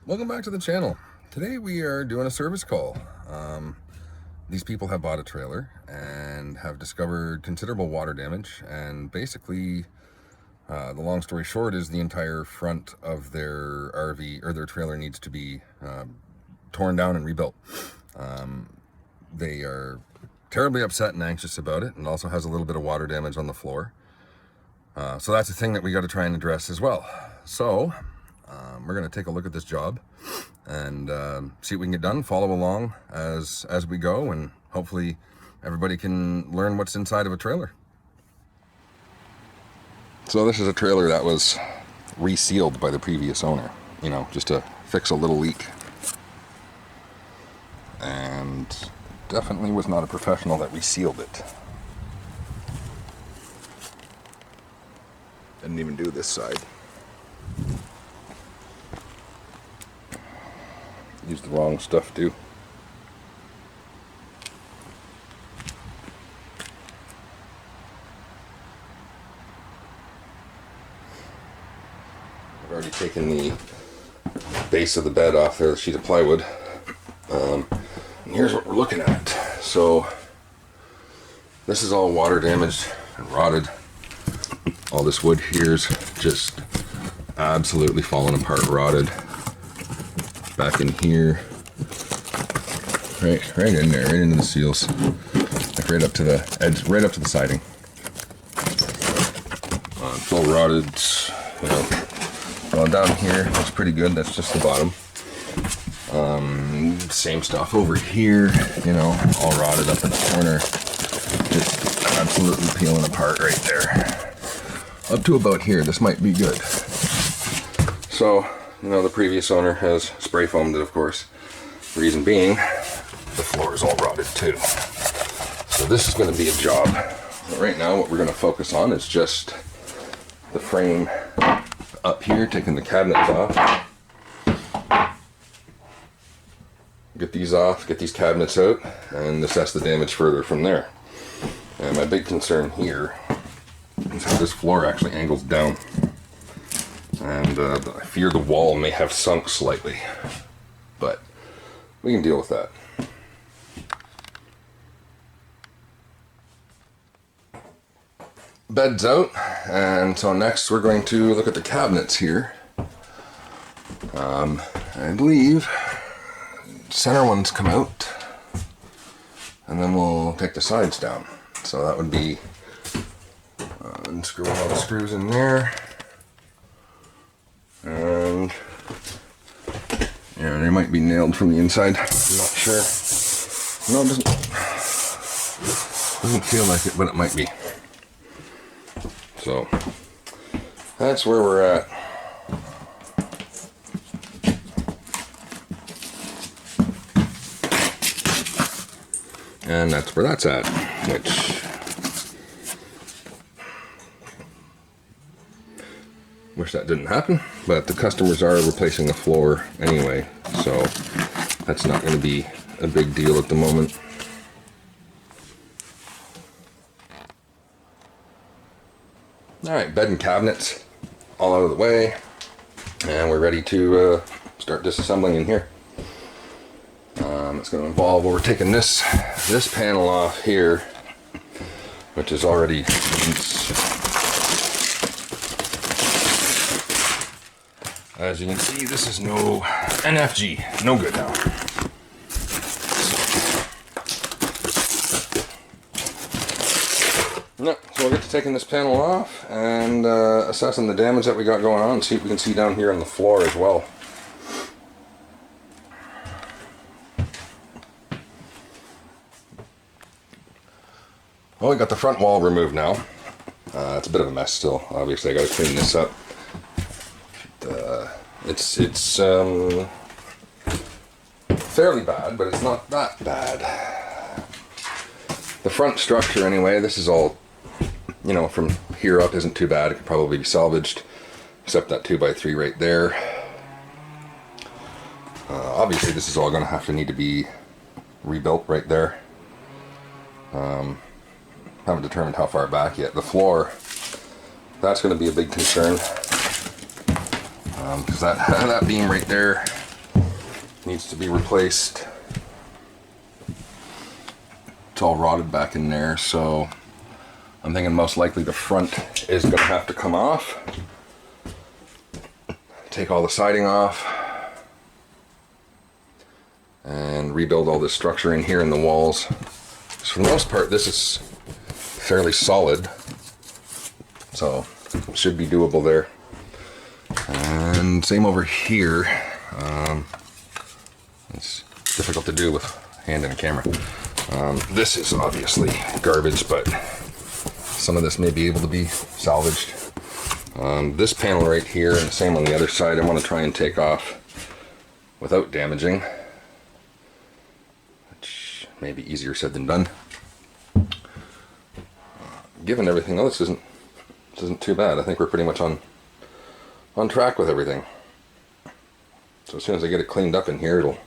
Welcome back to the channel. Today we are doing a service call. These people have bought a trailer and have discovered considerable water damage, and basically the long story short is the entire front of their RV or their trailer needs to be torn down and rebuilt. They are terribly upset and anxious about it, and also has a little bit of water damage on the floor. So that's a thing that we got to try and address as well. So we're going to take a look at this job and see what we can get done, follow along as we go, and hopefully everybody can learn what's inside of a trailer. So this is a trailer that was resealed by the previous owner, you know, just to fix a little leak. And definitely was not a professional that resealed it. Didn't even do this side. Used the wrong stuff too. I've already taken the base of the bed off there, the sheet of plywood. And here's what we're looking at. So this is all water damaged and rotted. All this wood here's just absolutely fallen apart, rotted. Back in here, right in there, right into the seals, like right up to the edge, right up to the siding. It's all rotted, you know. Well, down here, that's pretty good. That's just the bottom. Same stuff over here, you know, all rotted up in the corner, just absolutely peeling apart right there. Up to about here, this might be good. So, you know, the previous owner has spray foamed it, of course. Reason being, the floor is all rotted too. So this is going to be a job. Right now, what we're going to focus on is just the frame up here, taking the cabinets off. Get these off, get these cabinets out, and assess the damage further from there. And my big concern here is how this floor actually angles down. And I fear the wall may have sunk slightly, but we can deal with that. Bed's out, and so next we're going to look at the cabinets here. I believe center ones come out, and then we'll take the sides down. So that would be unscrewing all the screws in there. And yeah, they might be nailed from the inside. I'm not sure. No, it doesn't feel like it, but it might be. So that's where we're at. And that's where that's at, which wish that didn't happen, but the customers are replacing the floor anyway, so that's not going to be a big deal at the moment. Alright, bed and cabinets all out of the way, and we're ready to start disassembling in here. It's going to involve, we're taking this panel off here, which is already as you can see, this is no NFG, no good now. No, so we'll get to taking this panel off and assessing the damage that we got going on, and see what we can see down here on the floor as well. Well, we got the front wall removed now. It's a bit of a mess still. Obviously, I got to clean this up. It's fairly bad, but it's not that bad. The front structure, anyway, this is all, you know, from here up isn't too bad. It could probably be salvaged, except that 2x3 right there. Obviously, this is all going to have to need to be rebuilt right there. Haven't determined how far back yet. The floor, that's going to be a big concern, because that beam right there needs to be replaced. It's all rotted back in there, so I'm thinking most likely the front is going to have to come off. Take all the siding off and rebuild all this structure in here in the walls. So for the most part, this is fairly solid, so it should be doable there. And same over here. It's difficult to do with hand and a camera. This is obviously garbage, but some of this may be able to be salvaged. This panel right here, and the same on the other side, I want to try and take off without damaging, which may be easier said than done. Given everything else, this isn't too bad. I think we're pretty much on track with everything. So as soon as I get it cleaned up in here, it'll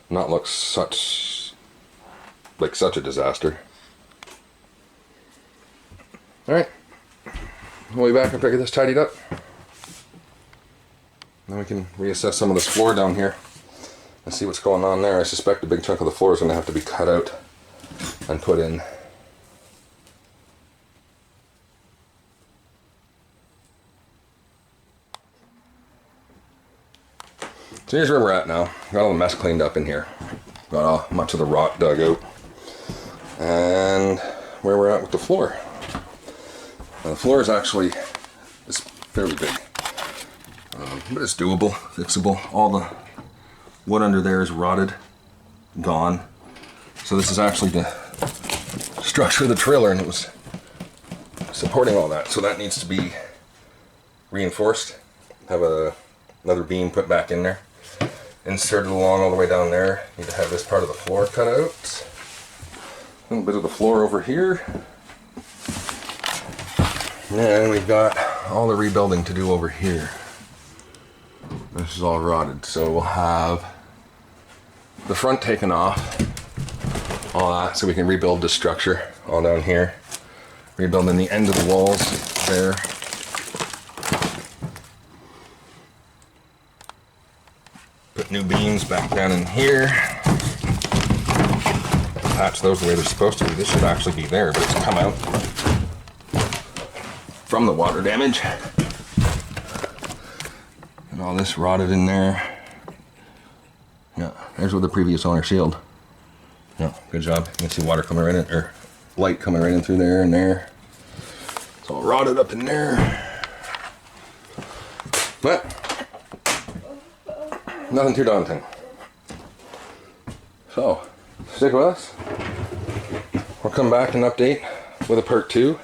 not look such a disaster. Alright, we'll be back after I get this tidied up. Then we can reassess some of this floor down here and see what's going on there. I suspect a big chunk of the floor is going to have to be cut out and put in. So here's where we're at now. Got all the mess cleaned up in here. Got all much of the rot dug out. And where we're at with the floor. Now, the floor is actually fairly big. But it's doable, fixable. All the wood under there is rotted, gone. So this is actually the structure of the trailer, and it was supporting all that. So that needs to be reinforced. Have another beam put back in there. Inserted along all the way down there. Need to have this part of the floor cut out. A little bit of the floor over here. And we've got all the rebuilding to do over here. This is all rotted, so we'll have the front taken off, all that, so we can rebuild the structure all down here. Rebuilding the end of the walls there. Put new beams back down in here. Attach those the way they're supposed to be. This should actually be there, but it's come out from the water damage. And all this rotted in there. Yeah, there's what the previous owner sealed. Yeah, good job. You can see water coming right in, or light coming right in through there and there. It's all rotted up in there. But nothing too daunting. So, stick with us. We'll come back and update with a part 2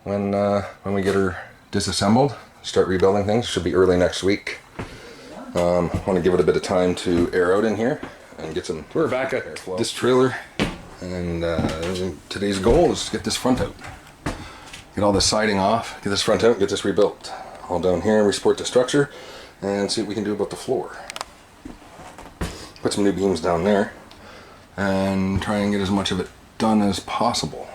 when we get her disassembled, start rebuilding things. Should be early next week. Want to give it a bit of time to air out in here and get some. We're back at this trailer, and today's goal is to get this front out. Get all the siding off, get this front out, get this rebuilt. All down here, re-support the structure, and see what we can do about the floor. Put some new beams down there, and try and get as much of it done as possible.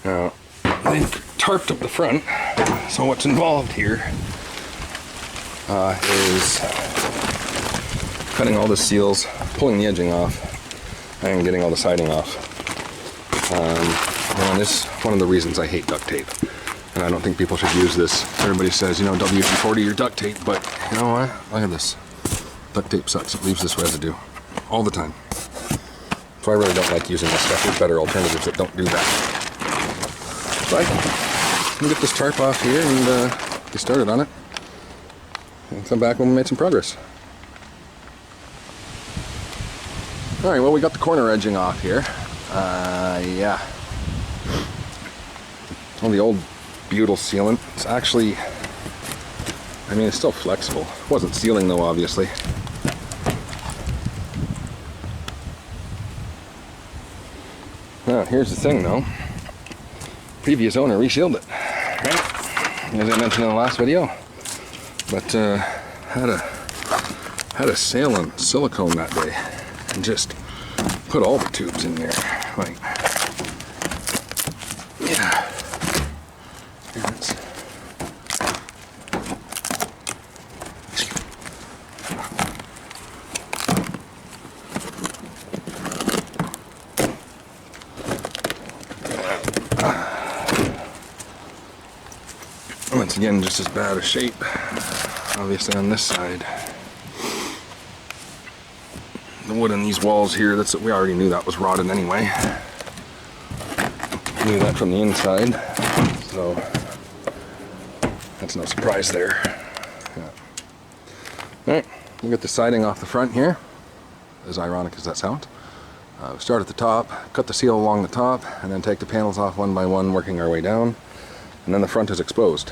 Now, they've tarped up the front, so what's involved here is cutting all the seals, pulling the edging off, and getting all the siding off. And this is one of the reasons I hate duct tape. And I don't think people should use this. Everybody says, you know, WD-40 your duct tape, but you know what? Look at this. Duct tape sucks. It leaves this residue all the time. So I really don't like using this stuff. There's better alternatives that don't do that. So I can get this tarp off here and get started on it. And come back when we made some progress. Alright, well, we got the corner edging off here. Yeah. Well, the old butyl sealant. It's actually, I mean, it's still flexible. It wasn't sealing though, obviously. Now, here's the thing though. Previous owner resealed it, right? As I mentioned in the last video. But had a sale on silicone that day and just put all the tubes in there. Like, yeah. Once again, just as bad a shape, obviously on this side. The wood in these walls here, we already knew that was rotted anyway. Knew that from the inside, so that's no surprise there. Yeah. Alright, we'll get the siding off the front here, as ironic as that sounds. Start at the top, cut the seal along the top, and then take the panels off one by one, working our way down, and then the front is exposed.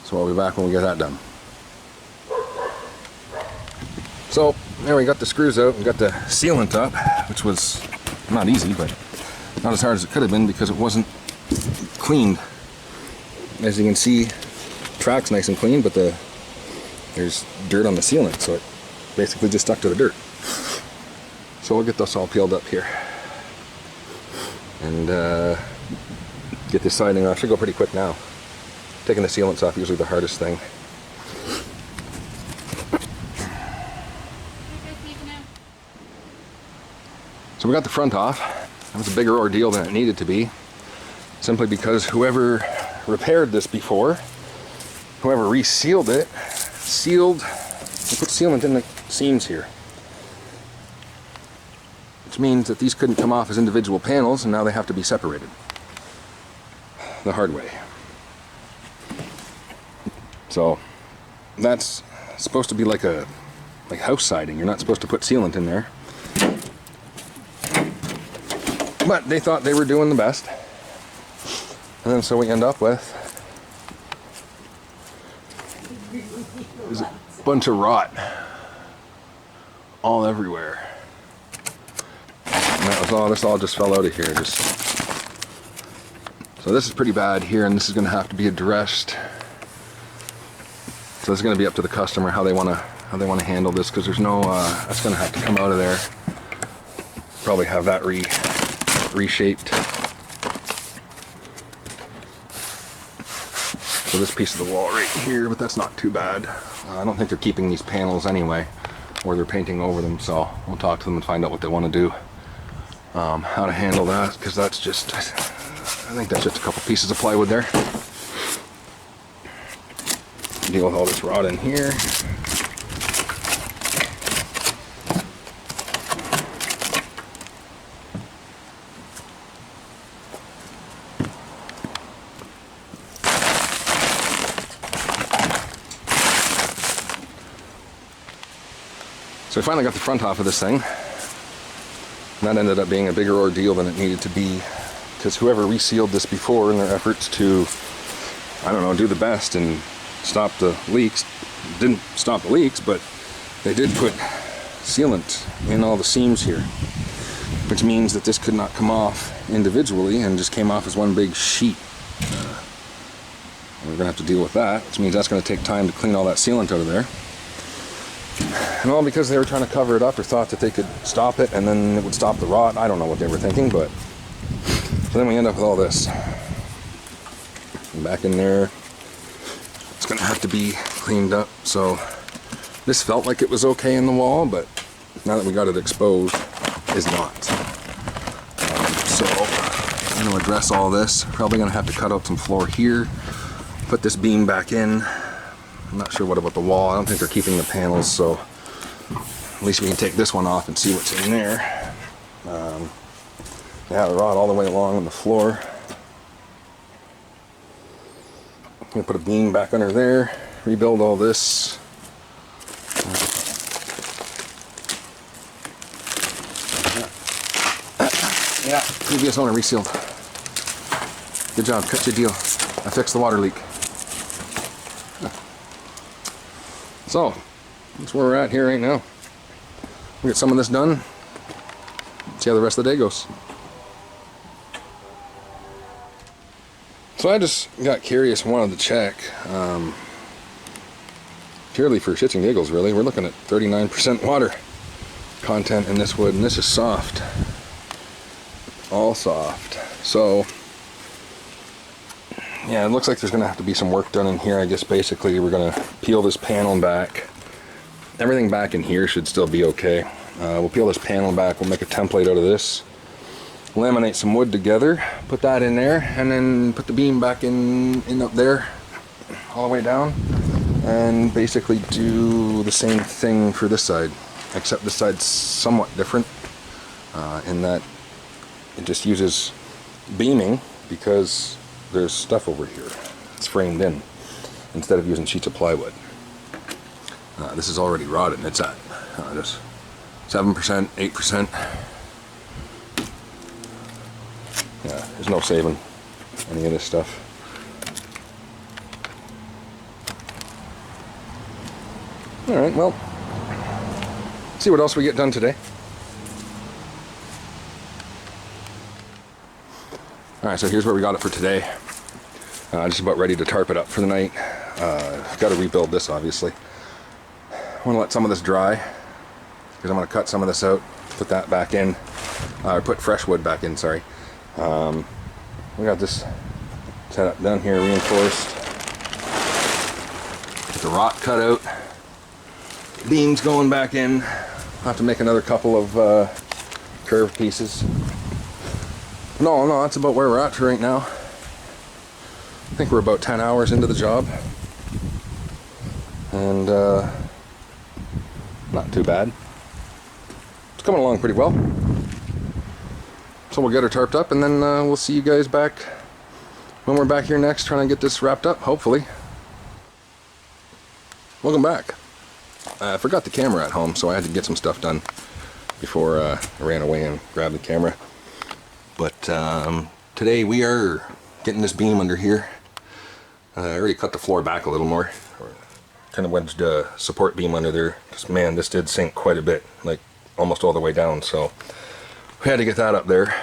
So I'll be back when we get that done. So there we got the screws out and got the sealant up, which was not easy, but not as hard as it could have been because it wasn't cleaned. As you can see, the track's nice and clean, but there's dirt on the sealant, so it basically just stuck to the dirt. So we'll get this all peeled up here and get this siding off. Should go pretty quick now. Taking the sealants off usually the hardest thing. So we got the front off. That was a bigger ordeal than it needed to be, simply because whoever repaired this before, whoever resealed it, they put sealant in the seams here, which means that these couldn't come off as individual panels, and now they have to be separated the hard way. So that's supposed to be like house siding. You're not supposed to put sealant in there. But they thought they were doing the best. And then so we end up with is a bunch of rot all everywhere. And that was all, this all just fell out of here. So this is pretty bad here, and this is going to have to be addressed. So it's going to be up to the customer how they want to handle this, because there's no that's going to have to come out of there. Probably have that reshaped. So this piece of the wall right here, but that's not too bad. I don't think they're keeping these panels anyway, or they're painting over them. So we'll talk to them and find out what they want to do, how to handle that, because that's just, I think that's just a couple pieces of plywood there. Deal with all this rot in here. So I finally got the front off of this thing. And that ended up being a bigger ordeal than it needed to be, because whoever resealed this before in their efforts to, I don't know, do the best and stop the leaks, didn't stop the leaks, but they did put sealant in all the seams here, which means that this could not come off individually and just came off as one big sheet. We're gonna have to deal with that, which means that's gonna take time to clean all that sealant out of there. And all because they were trying to cover it up, or thought that they could stop it and then it would stop the rot. I don't know what they were thinking, but so then we end up with all this. And back in there, it's gonna have to be cleaned up. So this felt like it was okay in the wall, but now that we got it exposed, is not. So I'm gonna address all this. Probably gonna have to cut out some floor here, put this beam back in. I'm not sure what about the wall. I don't think they're keeping the panels, so at least we can take this one off and see what's in there. They have the rod all the way along on the floor. I'm gonna put a beam back under there, rebuild all this. Yeah, previous owner resealed. Good job, cut your deal. I fixed the water leak. So, that's where we're at here right now. We'll get some of this done, see how the rest of the day goes. So I just got curious and wanted to check, purely for shits and giggles really. We're looking at 39% water content in this wood, and this is soft. All soft. So, yeah, it looks like there's going to have to be some work done in here. I guess basically we're going to peel this panel back. Everything back in here should still be okay. We'll peel this panel back. We'll make a template out of this. laminate some wood together, put that in there, and then put the beam back in up there, all the way down, and basically do the same thing for this side, except this side's somewhat different in that it just uses beaming because there's stuff over here. It's framed in instead of using sheets of plywood. This is already rotted and it's at just 7%, 8%. Yeah, there's no saving any of this stuff. Alright, well, see what else we get done today. Alright, so here's where we got it for today. Just about ready to tarp it up for the night. Got to rebuild this, obviously. I want to let some of this dry, because I'm going to cut some of this out, put that back in, or put fresh wood back in, sorry. We got this set up down here, reinforced. Get the rot cut out. Beams going back in. I'll have to make another couple of curved pieces. No, that's about where we're at right now. I think we're about 10 hours into the job. And not too bad. It's coming along pretty well. So we'll get her tarped up and then we'll see you guys back when we're back here next trying to get this wrapped up, hopefully. Welcome back. I forgot the camera at home, so I had to get some stuff done before I ran away and grabbed the camera. But today we are getting this beam under here. I already cut the floor back a little more. Kind of wedged a support beam under there. Because man, this did sink quite a bit, like almost all the way down. So we had to get that up there.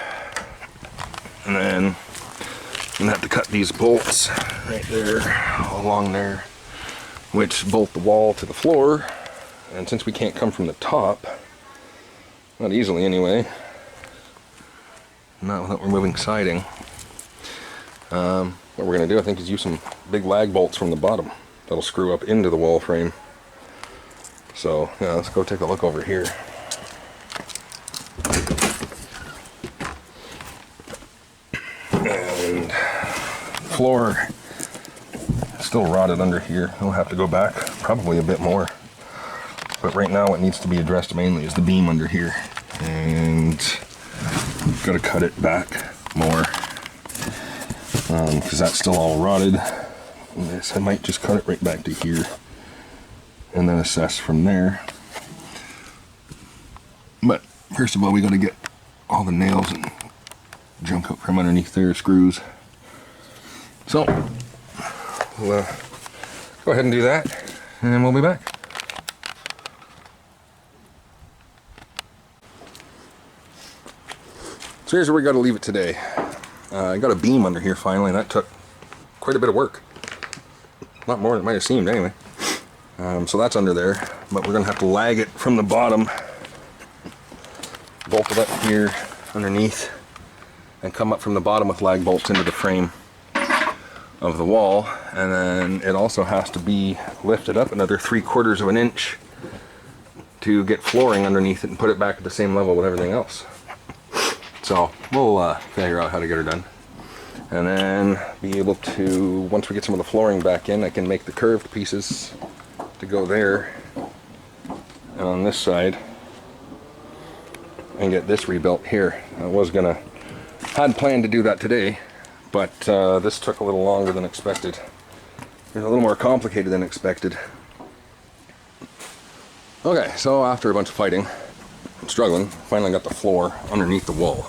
And then I'm gonna have to cut these bolts right there, along there, which bolt the wall to the floor. And since we can't come from the top, not easily anyway, not without removing siding, what we're going to do, I think, is use some big lag bolts from the bottom that'll screw up into the wall frame. So yeah, let's go take a look over here. And floor still rotted under here. We'll have to go back probably a bit more, but right now what needs to be addressed mainly is the beam under here, and got to cut it back more because that's still all rotted. I might just cut it right back to here and then assess from there. But first of all, we got to get all the nails and junk out from underneath there, screws. So we'll go ahead and do that, and then we'll be back. So here's where we got to leave it today. I got a beam under here finally, and that took quite a bit of work. A lot more than it might have seemed anyway. So that's under there, but we're going to have to lag it from the bottom, bolt it up here underneath, and come up from the bottom with lag bolts into the frame of the wall. And then it also has to be lifted up another 3/4 of an inch to get flooring underneath it and put it back at the same level with everything else. So we'll figure out how to get her done, and then be able to, once we get some of the flooring back in, I can make the curved pieces to go there and on this side, and get this rebuilt here. Had planned to do that today, but this took a little longer than expected. It was a little more complicated than expected. Okay, so after a bunch of fighting, I'm struggling, finally got the floor underneath the wall,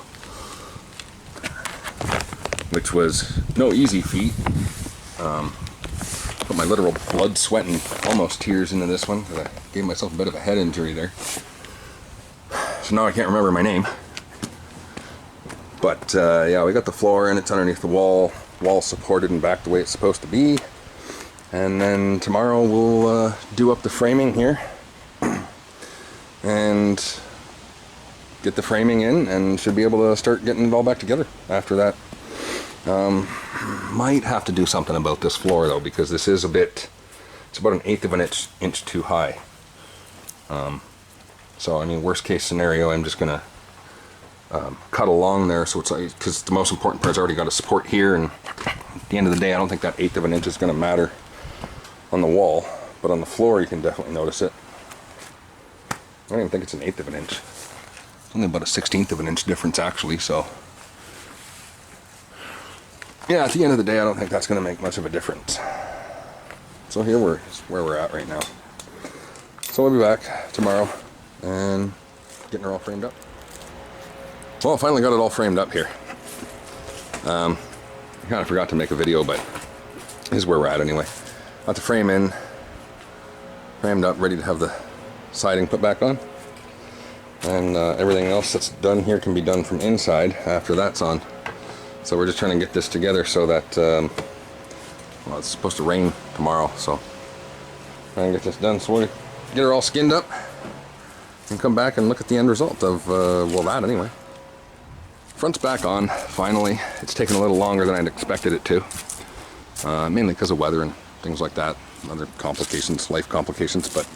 which was no easy feat. Put my literal blood, sweat, and almost tears into this one, because I gave myself a bit of a head injury there. So now I can't remember my name. But yeah, we got the floor and it's underneath the wall supported and back the way it's supposed to be. And then tomorrow we'll do up the framing here and get the framing in, and should be able to start getting it all back together after that. Might have to do something about this floor though, because this is it's about 1/8 of an inch too high. So I mean, worst case scenario, I'm just gonna cut along there, so it's like, because the most important part's already got a support here, and at the end of the day I don't think that 1/8 of an inch is going to matter on the wall, but on the floor you can definitely notice it. I don't even think it's an 1/8 of an inch. It's only about a 1/16 of an inch difference actually, so yeah, at the end of the day I don't think that's going to make much of a difference. So here we're where we're at right now. So we'll be back tomorrow and getting her all framed up. Well, I finally got it all framed up here. I kind of forgot to make a video, but this is where we're at anyway. Got the frame in, framed up, ready to have the siding put back on. And everything else that's done here can be done from inside after that's on. So we're just trying to get this together so that, well, it's supposed to rain tomorrow, so trying to get this done so we get her all skinned up and come back and look at the end result of, well, that anyway. Front's back on, finally. It's taken a little longer than I'd expected it to. Mainly because of weather and things like that. Other complications, life complications, but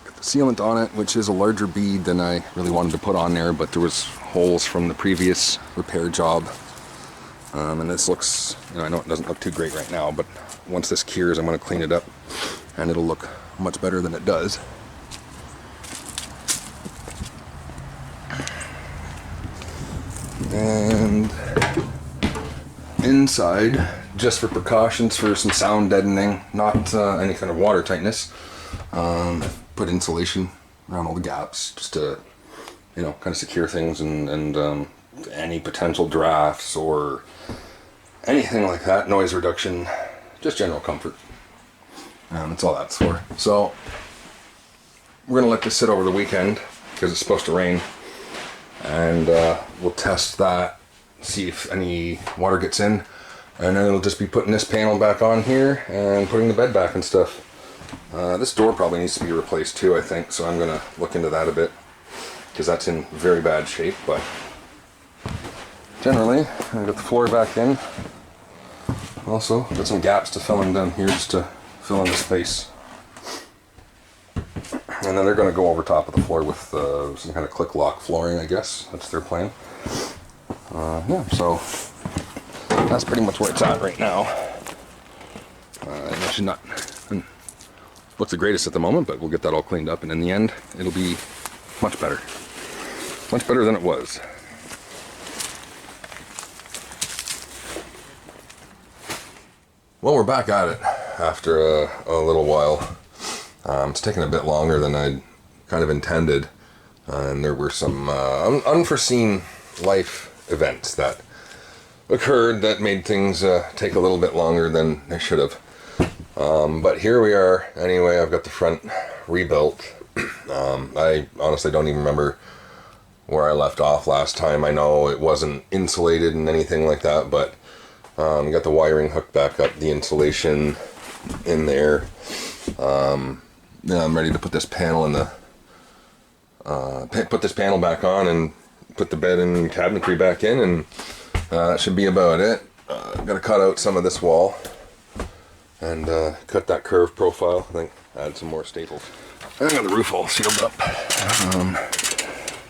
got the sealant on it, which is a larger bead than I really wanted to put on there, but there was holes from the previous repair job. And this looks, you know, I know it doesn't look too great right now, but once this cures, I'm going to clean it up and it'll look much better than it does. And inside, just for precautions, for some sound deadening, not any kind of water tightness, put insulation around all the gaps just to, you know, kind of secure things and any potential drafts or anything like that, noise reduction, just general comfort. That's all that's for. So we're gonna let this sit over the weekend because it's supposed to rain. And we'll test that, see if any water gets in, and then it'll just be putting this panel back on here and putting the bed back and stuff. This door probably needs to be replaced too, I think, so I'm going to look into that a bit because that's in very bad shape, but generally I got the floor back in. Also got some gaps to fill in down here just to fill in the space. And then they're going to go over top of the floor with some kind of click lock flooring, I guess. That's their plan. Yeah, so that's pretty much where it's at right now. It's not what's the greatest at the moment, but we'll get that all cleaned up, and in the end, it'll be much better. Much better than it was. Well, we're back at it after a little while. It's taken a bit longer than I'd kind of intended, and there were some unforeseen life events that occurred that made things take a little bit longer than they should have. But here we are anyway. I've got the front rebuilt. I honestly don't even remember where I left off last time. I know it wasn't insulated and anything like that, but got the wiring hooked back up, the insulation in there. Yeah, I'm ready to put this panel in the put this panel back on and put the bed and cabinetry back in, and that should be about it. Got to cut out some of this wall and cut that curve profile. I think add some more staples. I got the roof all sealed up.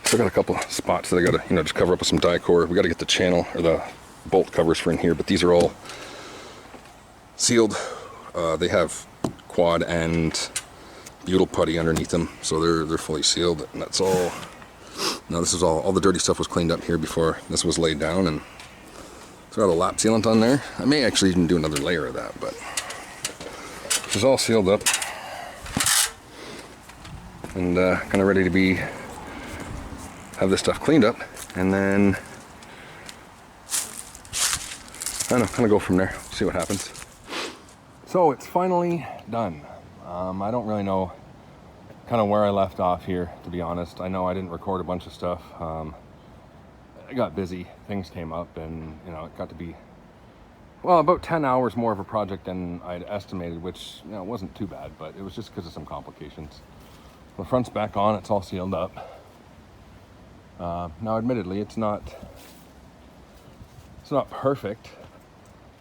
Still got a couple spots that I got to, just cover up with some die-core. We got to get the channel or the bolt covers for in here, but these are all sealed. They have quad and butyl putty underneath them, so they're fully sealed, and that's all. Now this is all the dirty stuff was cleaned up here before this was laid down, and it's got a lap sealant on there. I may actually even do another layer of that, but it's all sealed up and kind of ready to have this stuff cleaned up, and then I don't know, kind of go from there, see what happens. So it's finally done. I don't really know kind of where I left off here, to be honest. I know I didn't record a bunch of stuff. I got busy, things came up, and it got to be, well, about 10 hours more of a project than I'd estimated, which wasn't too bad, but it was just because of some complications. The front's back on, it's all sealed up. Now admittedly, it's not perfect,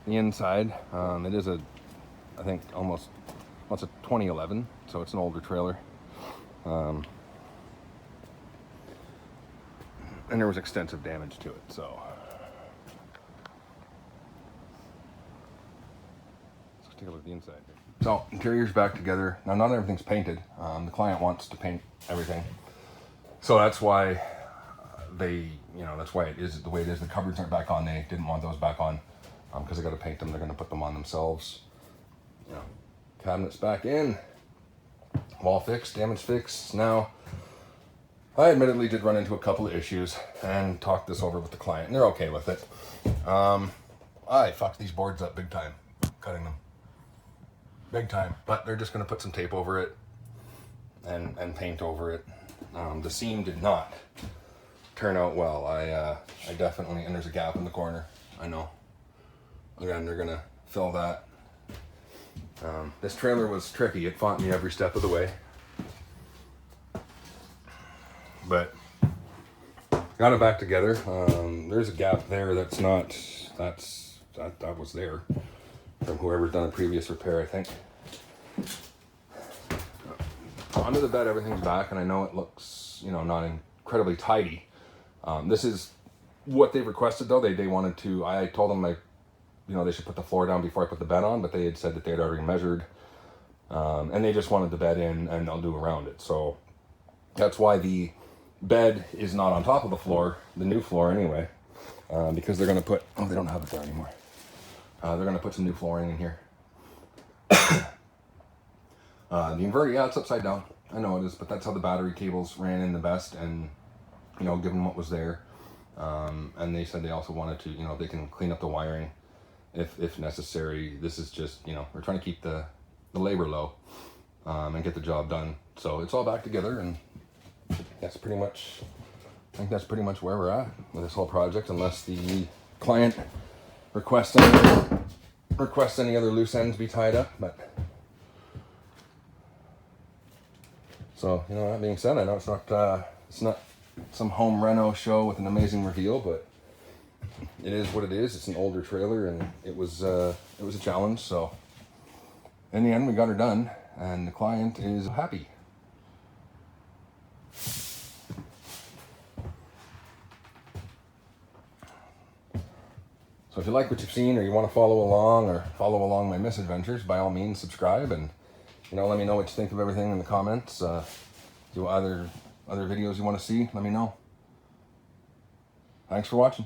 the inside. It is I think it's a 2011, so it's an older trailer. and there was extensive damage to it. So let's take a look at the inside here. So interior's back together. Now not everything's painted. The client wants to paint everything. So that's why that's why it is the way it is. The cupboards aren't back on. They didn't want those back on because they got to paint them. They're going to put them on themselves. Cabinets back in. Wall fixed, damage fixed. Now, I admittedly did run into a couple of issues and talked this over with the client, and they're okay with it. I fucked these boards up big time, cutting them. Big time. But they're just going to put some tape over it and paint over it. The seam did not turn out well. I definitely, and there's a gap in the corner. I know. Again, they're going to fill that. This trailer was tricky. It fought me every step of the way. But got it back together. There's a gap there that was there from whoever's done a previous repair, I think. Under the bed, everything's back, and I know it looks, not incredibly tidy. This is what they requested, though. They wanted to. I told them they should put the floor down before I put the bed on, but they had said that they had already measured, and they just wanted the bed in, and they'll do around it. So that's why the bed is not on top of the floor, the new floor anyway, because they're going to put. Oh, they don't have it there anymore. They're going to put some new flooring in here. The inverter, yeah, it's upside down. I know it is, but that's how the battery cables ran in the best, and given what was there, and they said they also wanted to, they can clean up the wiring if necessary. This is just, we're trying to keep the labor low and get the job done. So it's all back together, and that's pretty much, I think that's pretty much where we're at with this whole project, unless the client requests any other loose ends be tied up. But so, that being said, I know it's not some home reno show with an amazing reveal, but it is what it is. It's an older trailer, and it was a challenge. So in the end, we got her done, and the client is happy. So if you like what you've seen, or you want to follow along my misadventures, by all means subscribe, and let me know what you think of everything in the comments. Do other videos you want to see, let me know. Thanks for watching.